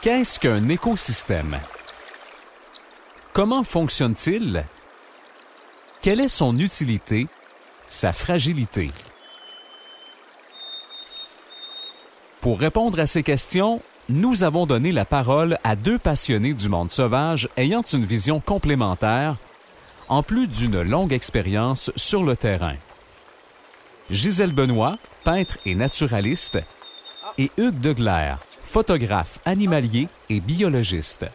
Qu'est-ce qu'un écosystème? Comment fonctionne-t-il? Quelle est son utilité, sa fragilité? Pour répondre à ces questions, nous avons donné la parole à deux passionnés du monde sauvage ayant une vision complémentaire, en plus d'une longue expérience sur le terrain. Gisèle Benoît, peintre et naturaliste, et Hugues Deglaire, photographe animalier et biologiste.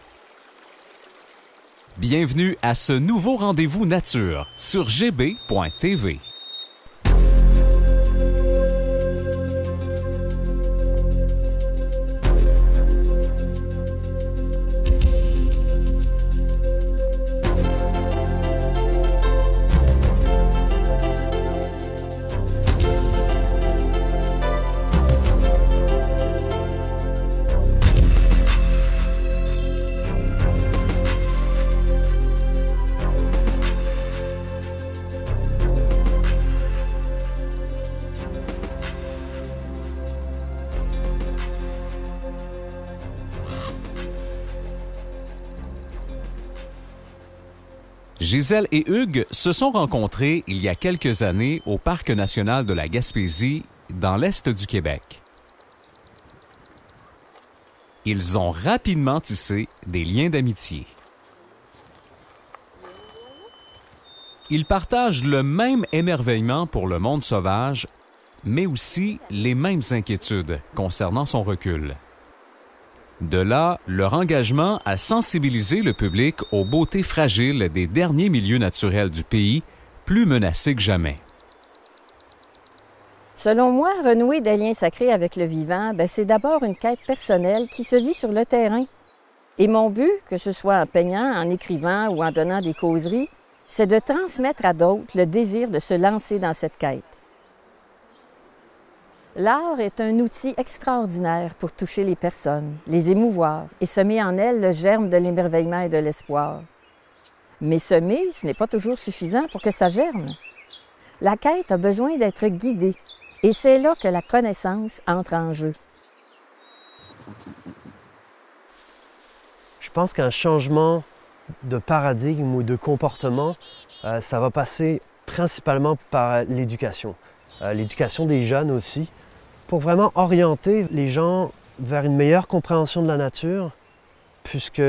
Bienvenue à ce nouveau rendez-vous nature sur gb.tv. Gisèle et Hugues se sont rencontrés il y a quelques années au Parc national de la Gaspésie, dans l'est du Québec. Ils ont rapidement tissé des liens d'amitié. Ils partagent le même émerveillement pour le monde sauvage, mais aussi les mêmes inquiétudes concernant son recul. De là, leur engagement à sensibiliser le public aux beautés fragiles des derniers milieux naturels du pays, plus menacés que jamais. Selon moi, renouer des liens sacrés avec le vivant, c'est d'abord une quête personnelle qui se vit sur le terrain. Et mon but, que ce soit en peignant, en écrivant ou en donnant des causeries, c'est de transmettre à d'autres le désir de se lancer dans cette quête. L'art est un outil extraordinaire pour toucher les personnes, les émouvoir et semer en elles le germe de l'émerveillement et de l'espoir. Mais semer, ce n'est pas toujours suffisant pour que ça germe. La quête a besoin d'être guidée et c'est là que la connaissance entre en jeu. Je pense qu'un changement de paradigme ou de comportement, ça va passer principalement par l'éducation. L'éducation des jeunes aussi, pour vraiment orienter les gens vers une meilleure compréhension de la nature, puisque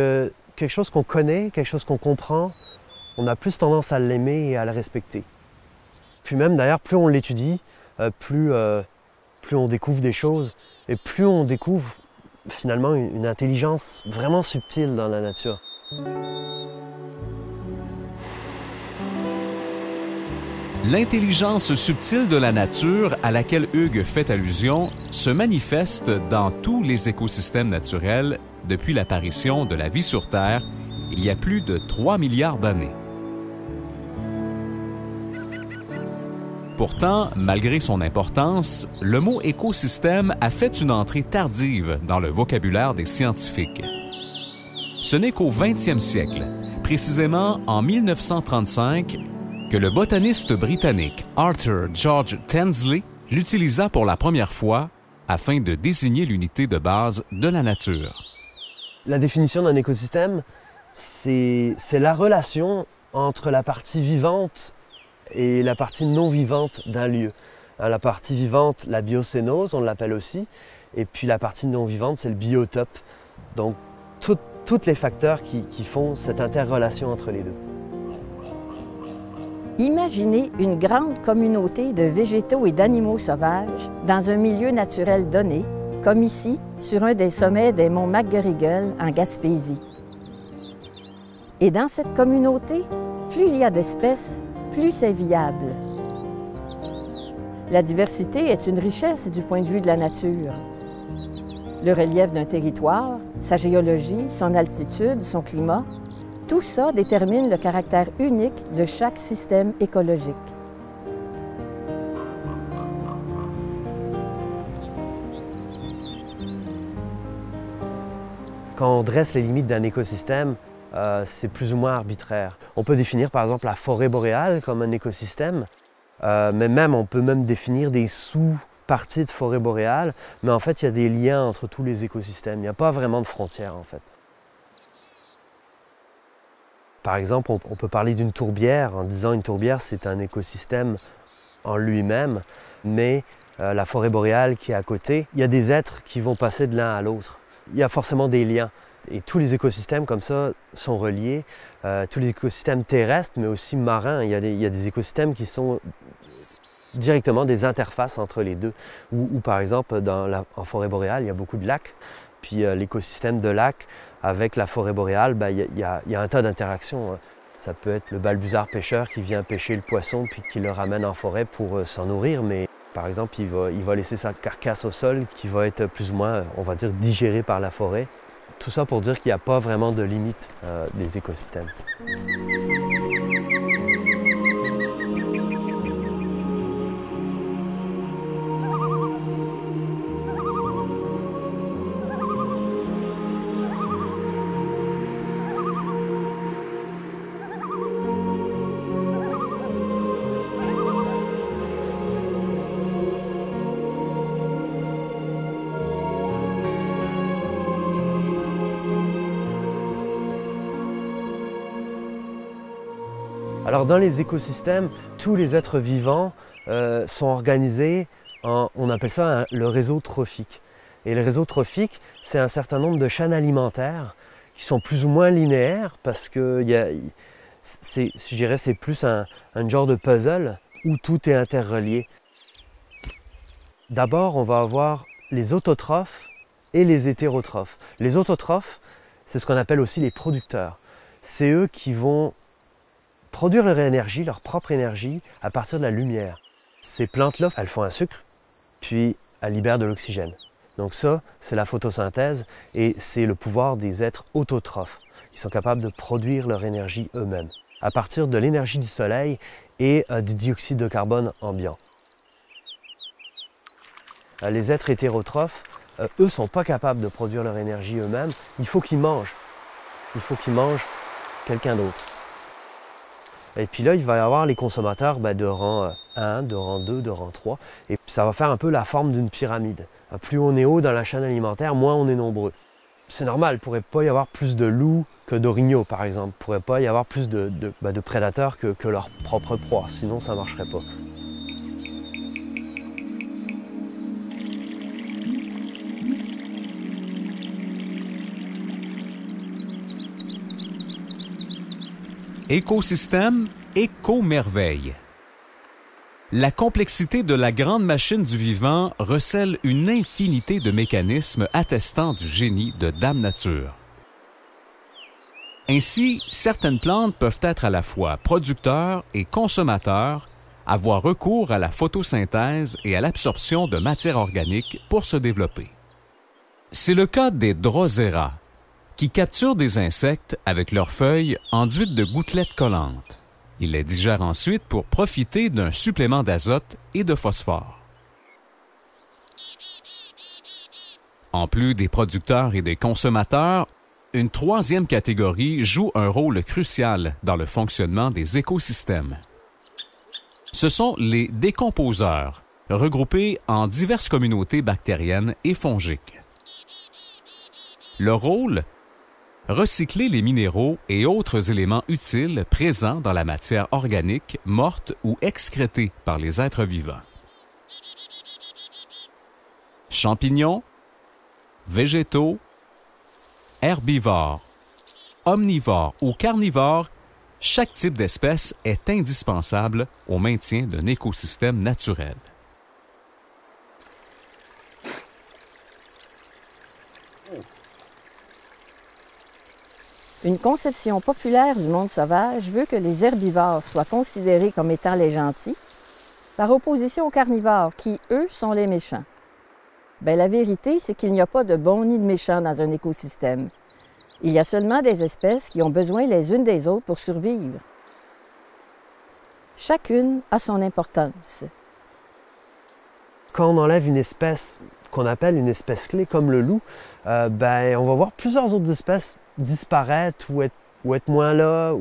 quelque chose qu'on connaît, quelque chose qu'on comprend, on a plus tendance à l'aimer et à le respecter. Puis même d'ailleurs, plus on l'étudie, plus on découvre des choses, et plus on découvre finalement une intelligence vraiment subtile dans la nature. L'intelligence subtile de la nature à laquelle Hugues fait allusion se manifeste dans tous les écosystèmes naturels depuis l'apparition de la vie sur Terre il y a plus de 3 milliards d'années. Pourtant, malgré son importance, le mot écosystème a fait une entrée tardive dans le vocabulaire des scientifiques. Ce n'est qu'au 20e siècle, précisément en 1935, que le botaniste britannique Arthur George Tansley l'utilisa pour la première fois afin de désigner l'unité de base de la nature. La définition d'un écosystème, c'est la relation entre la partie vivante et la partie non vivante d'un lieu. La partie vivante, la biocénose, on l'appelle aussi, et puis la partie non vivante, c'est le biotope. Donc, tous les facteurs qui font cette interrelation entre les deux. Imaginez une grande communauté de végétaux et d'animaux sauvages dans un milieu naturel donné, comme ici, sur un des sommets des monts McGarrigle en Gaspésie. Et dans cette communauté, plus il y a d'espèces, plus c'est viable. La diversité est une richesse du point de vue de la nature. Le relief d'un territoire, sa géologie, son altitude, son climat, tout ça détermine le caractère unique de chaque système écologique. Quand on dresse les limites d'un écosystème, c'est plus ou moins arbitraire. On peut définir par exemple la forêt boréale comme un écosystème, mais on peut même définir des partie de forêt boréale, mais en fait, il y a des liens entre tous les écosystèmes. Il n'y a pas vraiment de frontières, en fait. Par exemple, on peut parler d'une tourbière en disant une tourbière, c'est un écosystème en lui-même, mais la forêt boréale qui est à côté, il y a des êtres qui vont passer de l'un à l'autre. Il y a forcément des liens. Et tous les écosystèmes comme ça sont reliés, tous les écosystèmes terrestres, mais aussi marins. Il y a des écosystèmes qui sont directement des interfaces entre les deux. Ou par exemple, en forêt boréale, il y a beaucoup de lacs. Puis l'écosystème de lacs avec la forêt boréale, il y a un tas d'interactions. Ça peut être le balbuzard pêcheur qui vient pêcher le poisson puis qui le ramène en forêt pour s'en nourrir. Mais par exemple, il va laisser sa carcasse au sol qui va être plus ou moins, on va dire, digérée par la forêt. Tout ça pour dire qu'il n'y a pas vraiment de limite des écosystèmes. Alors dans les écosystèmes, tous les êtres vivants sont organisés on appelle ça le réseau trophique. Et le réseau trophique, c'est un certain nombre de chaînes alimentaires qui sont plus ou moins linéaires parce que je dirais c'est plus un genre de puzzle où tout est interrelié. D'abord, on va avoir les autotrophes et les hétérotrophes. Les autotrophes, c'est ce qu'on appelle aussi les producteurs. C'est eux qui vont produire leur énergie, leur propre énergie, à partir de la lumière. Ces plantes-là, elles font un sucre, puis elles libèrent de l'oxygène. Donc ça, c'est la photosynthèse et c'est le pouvoir des êtres autotrophes. Ils sont capables de produire leur énergie eux-mêmes, à partir de l'énergie du soleil et du dioxyde de carbone ambiant. Les êtres hétérotrophes, eux, ne sont pas capables de produire leur énergie eux-mêmes. Il faut qu'ils mangent. Il faut qu'ils mangent quelqu'un d'autre. Et puis là, il va y avoir les consommateurs de rang 1, de rang 2, de rang 3. Et ça va faire un peu la forme d'une pyramide. Plus on est haut dans la chaîne alimentaire, moins on est nombreux. C'est normal, il ne pourrait pas y avoir plus de loups que d'orignaux, par exemple. Il ne pourrait pas y avoir plus de prédateurs que leur propre proie, sinon ça ne marcherait pas. Écosystème, éco-merveille. La complexité de la grande machine du vivant recèle une infinité de mécanismes attestant du génie de Dame Nature. Ainsi, certaines plantes peuvent être à la fois producteurs et consommateurs, avoir recours à la photosynthèse et à l'absorption de matière organique pour se développer. C'est le cas des Drosera, qui capturent des insectes avec leurs feuilles enduites de gouttelettes collantes. Ils les digèrent ensuite pour profiter d'un supplément d'azote et de phosphore. En plus des producteurs et des consommateurs, une troisième catégorie joue un rôle crucial dans le fonctionnement des écosystèmes. Ce sont les décomposeurs, regroupés en diverses communautés bactériennes et fongiques. Leur rôle? Recycler les minéraux et autres éléments utiles présents dans la matière organique morte ou excrétée par les êtres vivants. Champignons, végétaux, herbivores, omnivores ou carnivores, chaque type d'espèce est indispensable au maintien d'un écosystème naturel. Une conception populaire du monde sauvage veut que les herbivores soient considérés comme étant les gentils, par opposition aux carnivores, qui, eux, sont les méchants. Bien, la vérité, c'est qu'il n'y a pas de bons ni de méchants dans un écosystème. Il y a seulement des espèces qui ont besoin les unes des autres pour survivre. Chacune a son importance. Quand on enlève une espèce qu'on appelle une espèce clé, comme le loup, on va voir plusieurs autres espèces disparaître ou être moins là.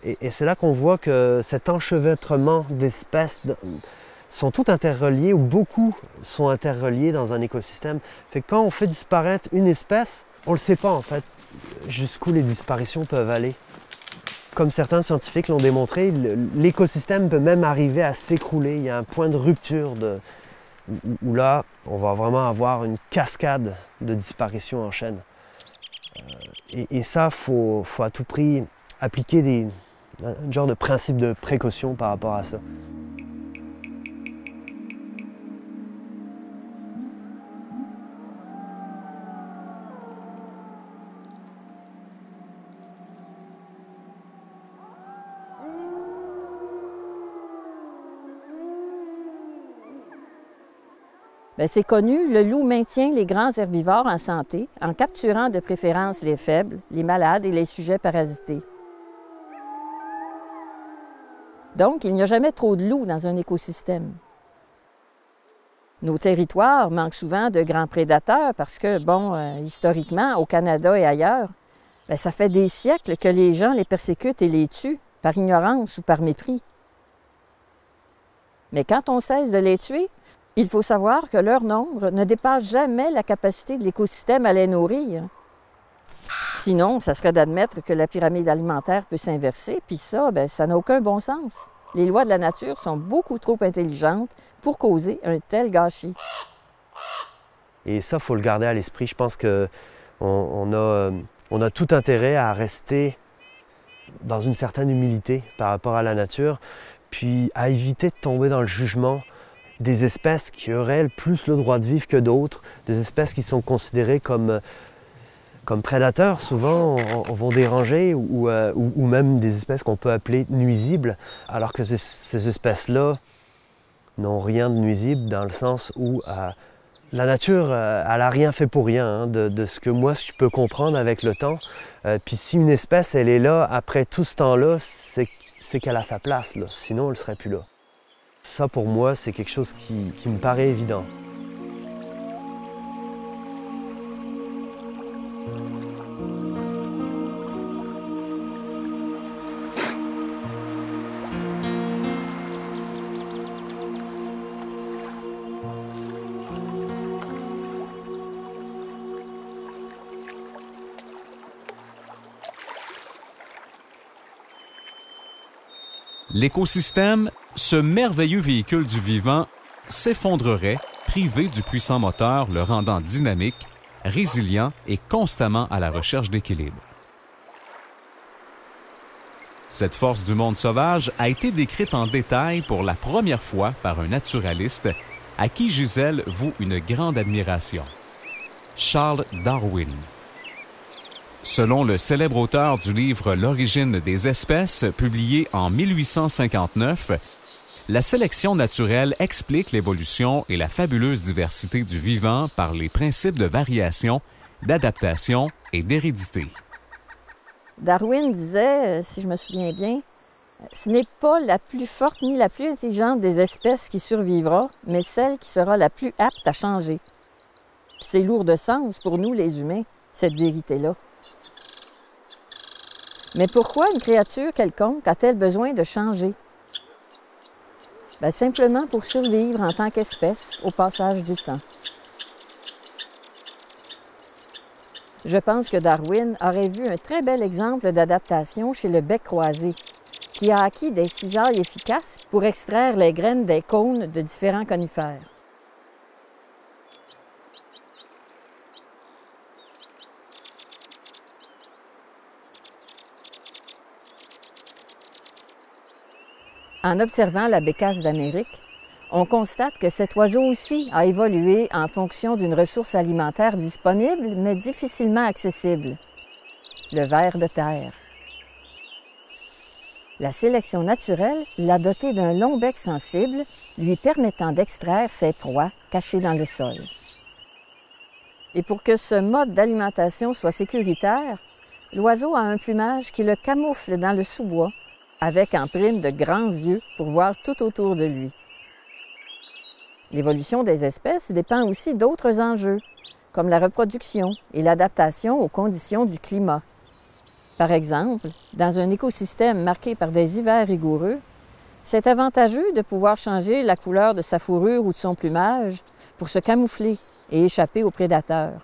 Et c'est là qu'on voit que cet enchevêtrement d'espèces, sont toutes interreliées ou beaucoup sont interreliées dans un écosystème. Fait que quand on fait disparaître une espèce, on ne le sait pas en fait jusqu'où les disparitions peuvent aller. Comme certains scientifiques l'ont démontré, l'écosystème peut même arriver à s'écrouler. Il y a un point de rupture où là, on va vraiment avoir une cascade de disparitions en chaîne. Et ça, il faut à tout prix appliquer un genre de principe de précaution par rapport à ça. C'est connu, le loup maintient les grands herbivores en santé en capturant de préférence les faibles, les malades et les sujets parasités. Donc, il n'y a jamais trop de loups dans un écosystème. Nos territoires manquent souvent de grands prédateurs parce que, historiquement, au Canada et ailleurs, ça fait des siècles que les gens les persécutent et les tuent, par ignorance ou par mépris. Mais quand on cesse de les tuer, il faut savoir que leur nombre ne dépasse jamais la capacité de l'écosystème à les nourrir. Sinon, ça serait d'admettre que la pyramide alimentaire peut s'inverser, puis ça n'a aucun bon sens. Les lois de la nature sont beaucoup trop intelligentes pour causer un tel gâchis. Et ça, il faut le garder à l'esprit. Je pense qu'on a tout intérêt à rester dans une certaine humilité par rapport à la nature, puis à éviter de tomber dans le jugement des espèces qui auraient plus le droit de vivre que d'autres, des espèces qui sont considérées comme prédateurs, souvent, vont déranger, ou même des espèces qu'on peut appeler nuisibles, alors que ces espèces-là n'ont rien de nuisible dans le sens où la nature, elle n'a rien fait pour rien, de ce que moi je peux comprendre avec le temps. Puis si une espèce, elle est là après tout ce temps-là, c'est qu'elle a sa place, là. Sinon elle ne serait plus là. Ça, pour moi, c'est quelque chose qui me paraît évident. L'écosystème, ce merveilleux véhicule du vivant, s'effondrerait, privé du puissant moteur le rendant dynamique, résilient et constamment à la recherche d'équilibre. Cette force du monde sauvage a été décrite en détail pour la première fois par un naturaliste à qui Gisèle voue une grande admiration, Charles Darwin. Selon le célèbre auteur du livre L'origine des espèces, publié en 1859, la sélection naturelle explique l'évolution et la fabuleuse diversité du vivant par les principes de variation, d'adaptation et d'hérédité. Darwin disait, si je me souviens bien, « Ce n'est pas la plus forte ni la plus intelligente des espèces qui survivra, mais celle qui sera la plus apte à changer. » C'est lourd de sens pour nous, les humains, cette vérité-là. Mais pourquoi une créature quelconque a-t-elle besoin de changer? Simplement pour survivre en tant qu'espèce au passage du temps. Je pense que Darwin aurait vu un très bel exemple d'adaptation chez le bec croisé, qui a acquis des cisailles efficaces pour extraire les graines des cônes de différents conifères. En observant la bécasse d'Amérique, on constate que cet oiseau aussi a évolué en fonction d'une ressource alimentaire disponible, mais difficilement accessible, le ver de terre. La sélection naturelle l'a doté d'un long bec sensible, lui permettant d'extraire ses proies cachées dans le sol. Et pour que ce mode d'alimentation soit sécuritaire, l'oiseau a un plumage qui le camoufle dans le sous-bois, avec en prime de grands yeux pour voir tout autour de lui. L'évolution des espèces dépend aussi d'autres enjeux, comme la reproduction et l'adaptation aux conditions du climat. Par exemple, dans un écosystème marqué par des hivers rigoureux, C'est avantageux de pouvoir changer la couleur de sa fourrure ou de son plumage pour se camoufler et échapper aux prédateurs.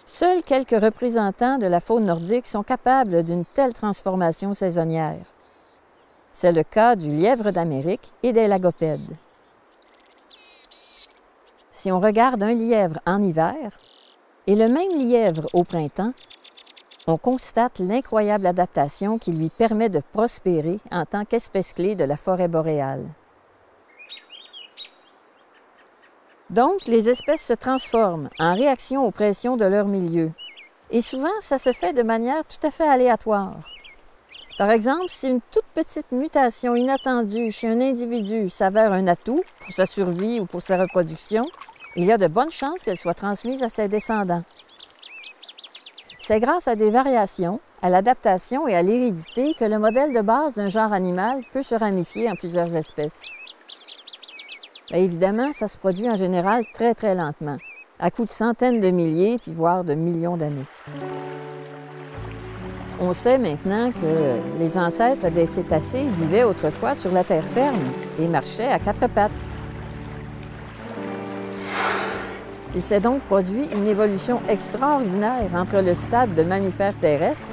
Seuls quelques représentants de la faune nordique sont capables d'une telle transformation saisonnière. C'est le cas du lièvre d'Amérique et des lagopèdes. Si on regarde un lièvre en hiver et le même lièvre au printemps, on constate l'incroyable adaptation qui lui permet de prospérer en tant qu'espèce clé de la forêt boréale. Donc, les espèces se transforment en réaction aux pressions de leur milieu. Et souvent, ça se fait de manière tout à fait aléatoire. Par exemple, si une toute petite mutation inattendue chez un individu s'avère un atout pour sa survie ou pour sa reproduction, il y a de bonnes chances qu'elle soit transmise à ses descendants. C'est grâce à des variations, à l'adaptation et à l'hérédité que le modèle de base d'un genre animal peut se ramifier en plusieurs espèces. Bien, évidemment, ça se produit en général très, très lentement, à coups de centaines de milliers, puis voire de millions d'années. On sait maintenant que les ancêtres des cétacés vivaient autrefois sur la terre ferme et marchaient à quatre pattes. Il s'est donc produit une évolution extraordinaire entre le stade de mammifères terrestres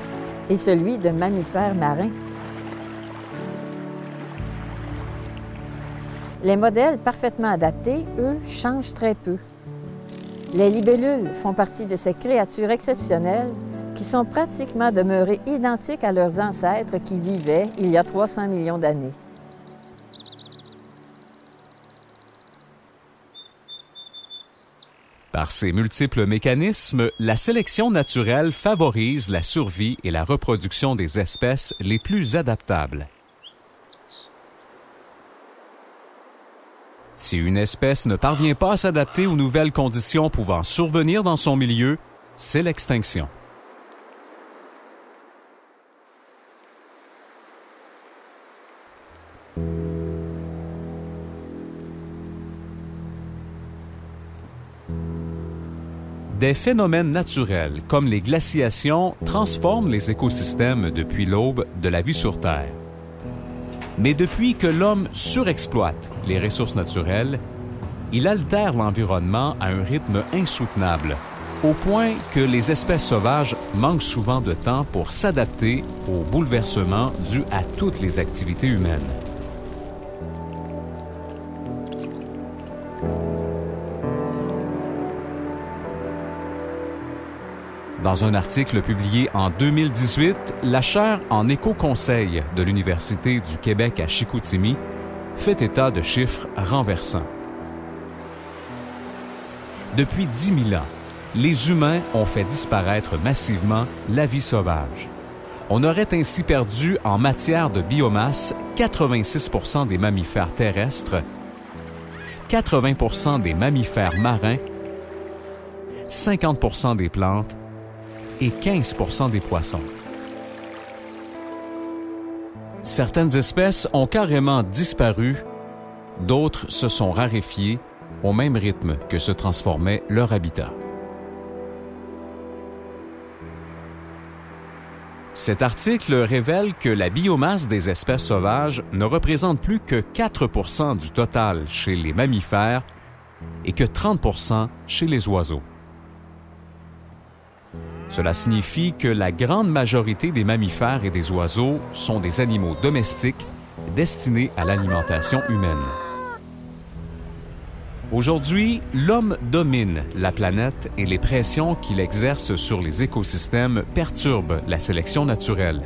et celui de mammifères marins. Les modèles parfaitement adaptés, eux, changent très peu. Les libellules font partie de ces créatures exceptionnelles qui sont pratiquement demeurées identiques à leurs ancêtres qui vivaient il y a 300 millions d'années. Par ses multiples mécanismes, la sélection naturelle favorise la survie et la reproduction des espèces les plus adaptables. Si une espèce ne parvient pas à s'adapter aux nouvelles conditions pouvant survenir dans son milieu, c'est l'extinction. Des phénomènes naturels, comme les glaciations, transforment les écosystèmes depuis l'aube de la vie sur Terre. Mais depuis que l'homme surexploite les ressources naturelles, il altère l'environnement à un rythme insoutenable, au point que les espèces sauvages manquent souvent de temps pour s'adapter aux bouleversements dus à toutes les activités humaines. Dans un article publié en 2018, la chaire en éco-conseil de l'Université du Québec à Chicoutimi fait état de chiffres renversants. Depuis 10 000 ans, les humains ont fait disparaître massivement la vie sauvage. On aurait ainsi perdu en matière de biomasse 86 % des mammifères terrestres, 80 % des mammifères marins, 50 % des plantes et 15 % des poissons. Certaines espèces ont carrément disparu, d'autres se sont raréfiées au même rythme que se transformait leur habitat. Cet article révèle que la biomasse des espèces sauvages ne représente plus que 4 % du total chez les mammifères et que 30 % chez les oiseaux. Cela signifie que la grande majorité des mammifères et des oiseaux sont des animaux domestiques destinés à l'alimentation humaine. Aujourd'hui, l'homme domine la planète et les pressions qu'il exerce sur les écosystèmes perturbent la sélection naturelle.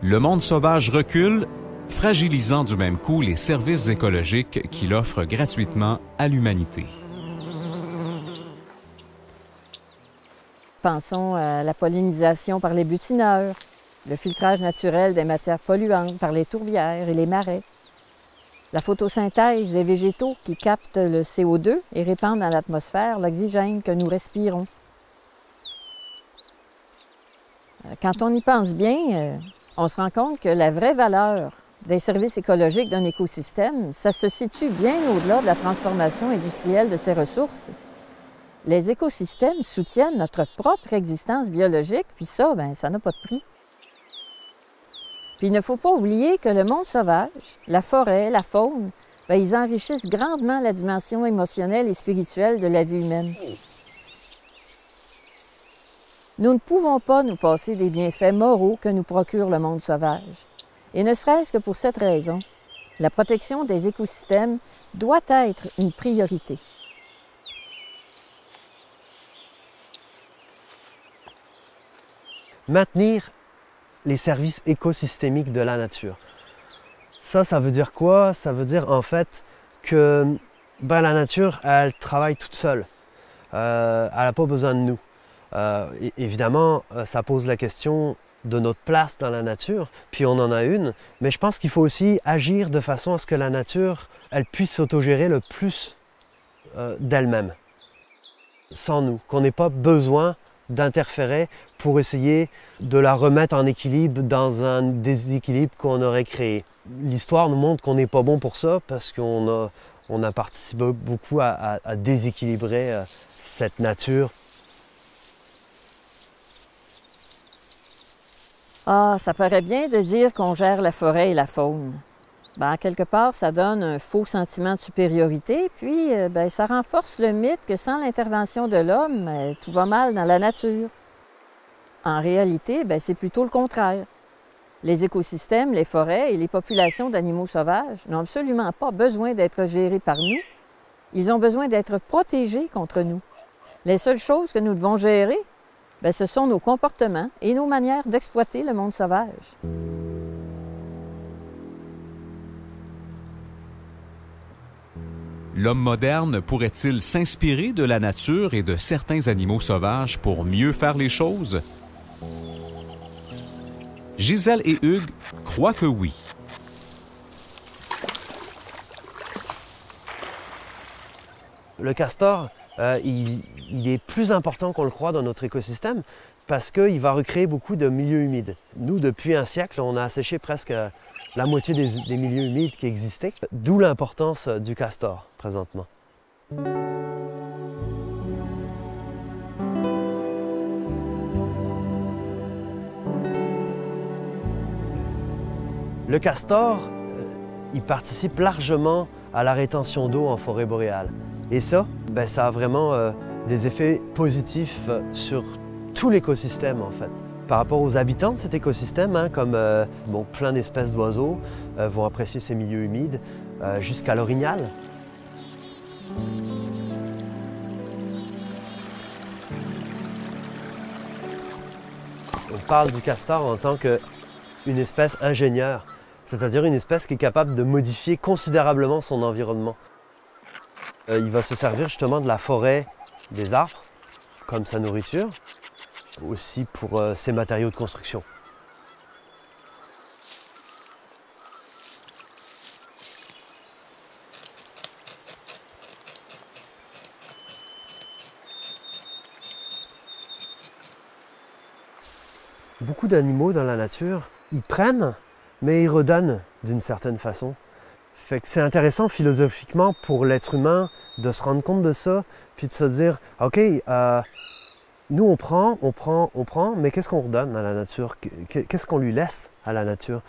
Le monde sauvage recule, fragilisant du même coup les services écologiques qu'il offre gratuitement à l'humanité. Pensons à la pollinisation par les butineurs, le filtrage naturel des matières polluantes par les tourbières et les marais, la photosynthèse des végétaux qui captent le CO2 et répandent dans l'atmosphère l'oxygène que nous respirons. Quand on y pense bien, on se rend compte que la vraie valeur des services écologiques d'un écosystème, ça se situe bien au-delà de la transformation industrielle de ses ressources. Les écosystèmes soutiennent notre propre existence biologique, puis ça, ça n'a pas de prix. Puis il ne faut pas oublier que le monde sauvage, la forêt, la faune, ils enrichissent grandement la dimension émotionnelle et spirituelle de la vie humaine. Nous ne pouvons pas nous passer des bienfaits moraux que nous procure le monde sauvage. Et ne serait-ce que pour cette raison, la protection des écosystèmes doit être une priorité. Maintenir les services écosystémiques de la nature. Ça veut dire quoi? Ça veut dire en fait que la nature, elle travaille toute seule. Elle n'a pas besoin de nous. Évidemment, ça pose la question de notre place dans la nature, puis on en a une, mais je pense qu'il faut aussi agir de façon à ce que la nature, elle puisse s'autogérer le plus d'elle-même, sans nous, qu'on n'ait pas besoin d'interférer pour essayer de la remettre en équilibre dans un déséquilibre qu'on aurait créé. L'histoire nous montre qu'on n'est pas bon pour ça parce qu'on a participé beaucoup à déséquilibrer cette nature. Ah, ça paraît bien de dire qu'on gère la forêt et la faune. Quelque part, ça donne un faux sentiment de supériorité, puis ça renforce le mythe que sans l'intervention de l'homme, tout va mal dans la nature. En réalité, c'est plutôt le contraire. Les écosystèmes, les forêts et les populations d'animaux sauvages n'ont absolument pas besoin d'être gérés par nous. Ils ont besoin d'être protégés contre nous. Les seules choses que nous devons gérer, ce sont nos comportements et nos manières d'exploiter le monde sauvage. L'homme moderne pourrait-il s'inspirer de la nature et de certains animaux sauvages pour mieux faire les choses? Gisèle et Hugues croient que oui. Le castor, il est plus important qu'on le croit dans notre écosystème parce qu'il va recréer beaucoup de milieux humides. Nous, depuis un siècle, on a asséché presque la moitié des milieux humides qui existaient, d'où l'importance du castor présentement. Le castor, il participe largement à la rétention d'eau en forêt boréale. Et ça, ça a vraiment des effets positifs sur tout l'écosystème en fait. Par rapport aux habitants de cet écosystème, comme plein d'espèces d'oiseaux vont apprécier ces milieux humides jusqu'à l'orignal. On parle du castor en tant qu'une espèce ingénieure, c'est-à-dire une espèce qui est capable de modifier considérablement son environnement. Il va se servir justement de la forêt des arbres comme sa nourriture, aussi pour ses matériaux de construction. Beaucoup d'animaux dans la nature, ils prennent, mais ils redonnent d'une certaine façon. Fait que c'est intéressant philosophiquement pour l'être humain de se rendre compte de ça, puis de se dire, OK, nous on prend, mais qu'est-ce qu'on redonne à la nature? Qu'est-ce qu'on lui laisse à la nature?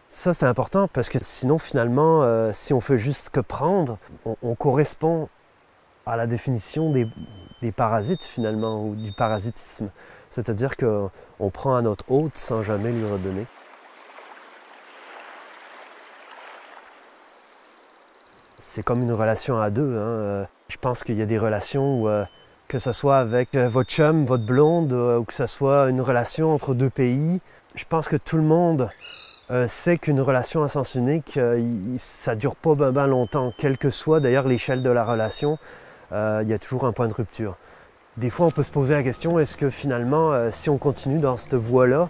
Ça c'est important parce que sinon finalement, si on fait juste que prendre, on correspond à la définition des parasites finalement, ou du parasitisme. C'est-à-dire qu'on prend à notre hôte sans jamais lui redonner. C'est comme une relation à deux. Je pense qu'il y a des relations où, que ce soit avec votre chum, votre blonde, ou que ce soit une relation entre deux pays, je pense que tout le monde sait qu'une relation à sens unique, ça ne dure pas ben longtemps. Quelle que soit d'ailleurs l'échelle de la relation, il y a toujours un point de rupture. Des fois, on peut se poser la question, est-ce que finalement, si on continue dans cette voie-là,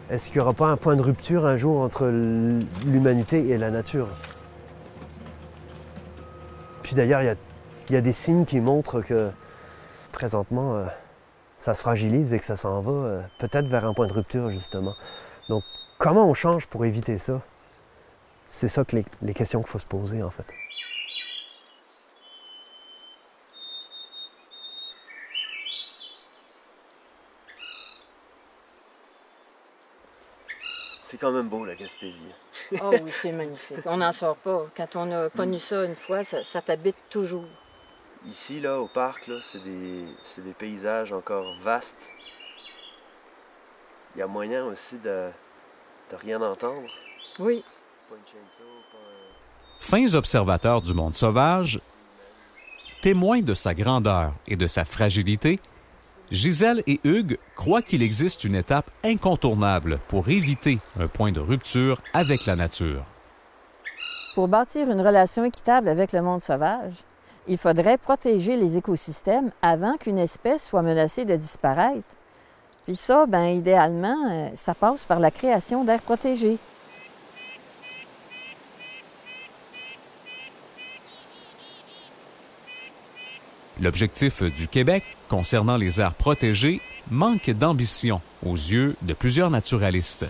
est-ce qu'il n'y aura pas un point de rupture un jour entre l'humanité et la nature? Puis d'ailleurs, il y a des signes qui montrent que présentement, ça se fragilise et que ça s'en va peut-être vers un point de rupture, justement. Donc, comment on change pour éviter ça? C'est ça que les questions qu'il faut se poser, en fait. C'est quand même beau, la Gaspésie. Oh oui, c'est magnifique. On n'en sort pas. Quand on a connu ça une fois, ça t'habite toujours. Ici, là, au parc, c'est des paysages encore vastes. Il y a moyen aussi de rien entendre. Oui. Pas une chainsaw, pas Fins observateurs du monde sauvage, témoins de sa grandeur et de sa fragilité, Gisèle et Hugues croient qu'il existe une étape incontournable pour éviter un point de rupture avec la nature. Pour bâtir une relation équitable avec le monde sauvage, il faudrait protéger les écosystèmes avant qu'une espèce soit menacée de disparaître. Puis ça, idéalement, ça passe par la création d'aires protégées. L'objectif du Québec concernant les aires protégées manque d'ambition aux yeux de plusieurs naturalistes.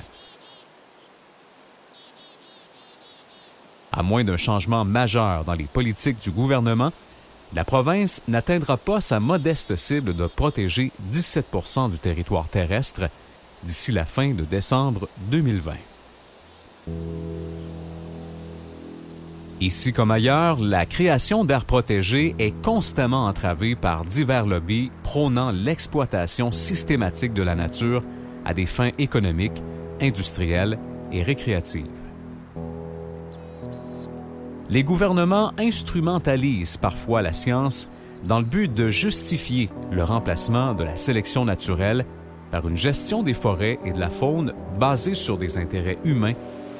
À moins d'un changement majeur dans les politiques du gouvernement, la province n'atteindra pas sa modeste cible de protéger 17 % du territoire terrestre d'ici la fin de décembre 2020. Ici comme ailleurs, la création d'aires protégées est constamment entravée par divers lobbies prônant l'exploitation systématique de la nature à des fins économiques, industrielles et récréatives. Les gouvernements instrumentalisent parfois la science dans le but de justifier le remplacement de la sélection naturelle par une gestion des forêts et de la faune basée sur des intérêts humains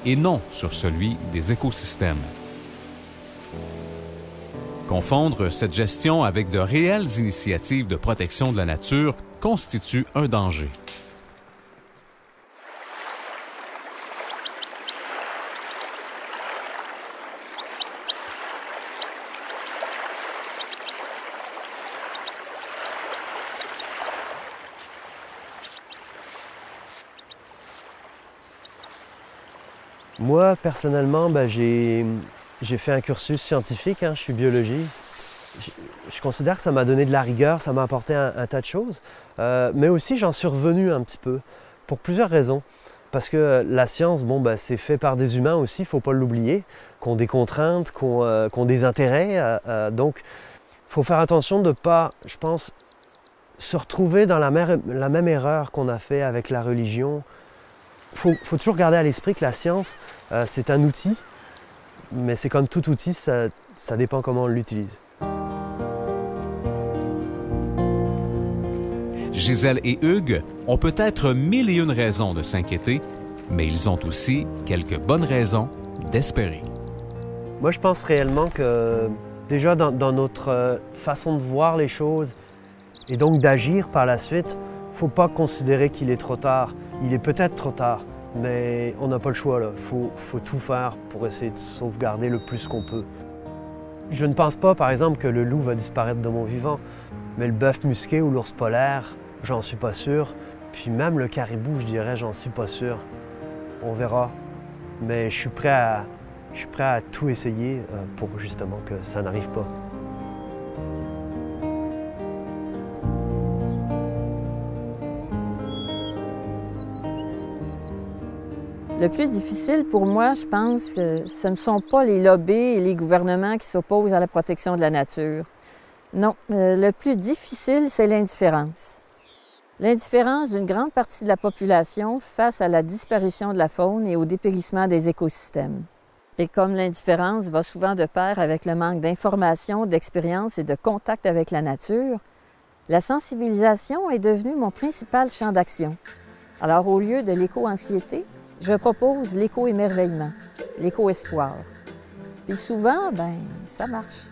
et non sur celui des écosystèmes. Confondre cette gestion avec de réelles initiatives de protection de la nature constitue un danger. Moi, personnellement, j'ai fait un cursus scientifique, je suis biologiste. Je considère que ça m'a donné de la rigueur, ça m'a apporté un tas de choses. Mais aussi, j'en suis revenu un petit peu, pour plusieurs raisons. Parce que la science, c'est fait par des humains aussi, il ne faut pas l'oublier, qui ont des contraintes, qui ont des intérêts. Donc, il faut faire attention de ne pas, je pense, se retrouver dans la même erreur qu'on a fait avec la religion. Il faut toujours garder à l'esprit que la science, c'est un outil, mais c'est comme tout outil, ça dépend comment on l'utilise. Gisèle et Hugues ont peut-être mille et une raisons de s'inquiéter, mais ils ont aussi quelques bonnes raisons d'espérer. Moi, je pense réellement que déjà dans notre façon de voir les choses et donc d'agir par la suite, il ne faut pas considérer qu'il est trop tard. Il est peut-être trop tard, mais on n'a pas le choix. Il faut tout faire pour essayer de sauvegarder le plus qu'on peut. Je ne pense pas, par exemple, que le loup va disparaître de mon vivant, mais le bœuf musqué ou l'ours polaire, j'en suis pas sûr. Puis même le caribou, je dirais, j'en suis pas sûr. On verra. Mais je suis prêt à tout essayer pour justement que ça n'arrive pas. Le plus difficile pour moi, je pense, ce ne sont pas les lobbies et les gouvernements qui s'opposent à la protection de la nature. Non, le plus difficile, c'est l'indifférence. L'indifférence d'une grande partie de la population face à la disparition de la faune et au dépérissement des écosystèmes. Et comme l'indifférence va souvent de pair avec le manque d'information, d'expérience et de contact avec la nature, la sensibilisation est devenue mon principal champ d'action. Alors, au lieu de l'éco-anxiété, je propose l'éco-émerveillement, l'éco-espoir. Puis souvent, ça marche.